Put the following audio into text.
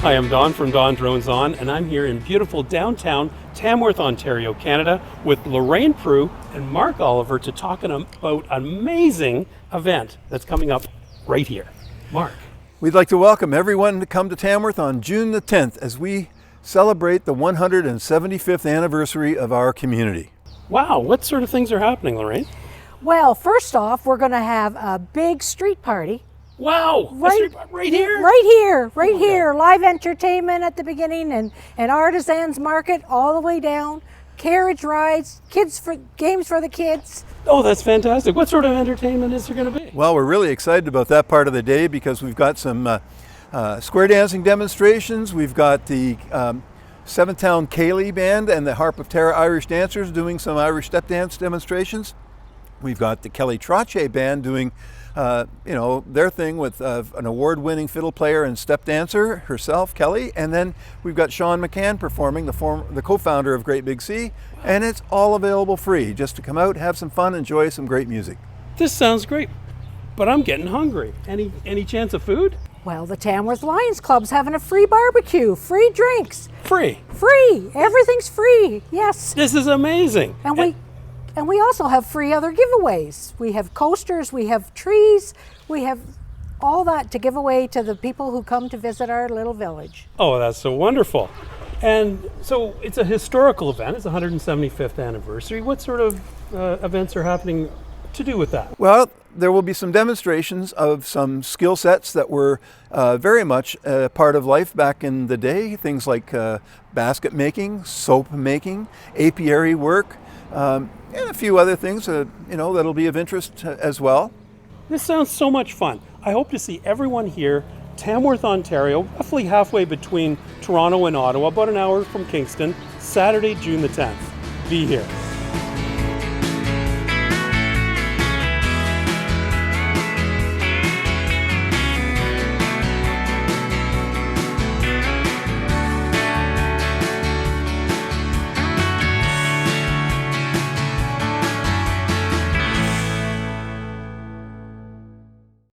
Hi, I'm Don from Don Drones On, and I'm here in beautiful downtown Tamworth, Ontario, Canada, with Lorraine Prue and Mark Oliver to talk about an amazing event that's coming up right here. Mark. We'd like to welcome everyone to come to Tamworth on June the 10th as we celebrate the 175th anniversary of our community. Wow, what sort of things are happening, Lorraine? Well, first off, we're going to have a big street party. Wow, right here? Right here. Live entertainment at the beginning and artisans market all the way down. Carriage rides, games for the kids. Oh, that's fantastic. What sort of entertainment is there going to be? Well, we're really excited about that part of the day because we've got some square dancing demonstrations. We've got the Seventh Town Ceilidh Band and the Harp of Tara Irish dancers doing some Irish step dance demonstrations. We've got the Kelly Trache Band doing their thing with an award-winning fiddle player and step dancer herself, Kelly, and then we've got Sean McCann performing, the co-founder of Great Big Sea, and it's all available free, just to come out, have some fun, enjoy some great music. This sounds great, but I'm getting hungry. Any chance of food? Well, the Tamworth Lions Club's having a free barbecue, free drinks. Free? Free, everything's free, yes. This is amazing. And we also have free other giveaways. We have coasters, we have trees, we have all that to give away to the people who come to visit our little village. Oh, that's so wonderful. And so it's a historical event. It's the 175th anniversary. What sort of events are happening to do with that? Well, there will be some demonstrations of some skill sets that were very much part of life back in the day. Things like basket making, soap making, apiary work, and a few other things that'll be of interest as well. This sounds so much fun. I hope to see everyone here, Tamworth, Ontario, roughly halfway between Toronto and Ottawa, about an hour from Kingston, Saturday, June the 10th. Be here.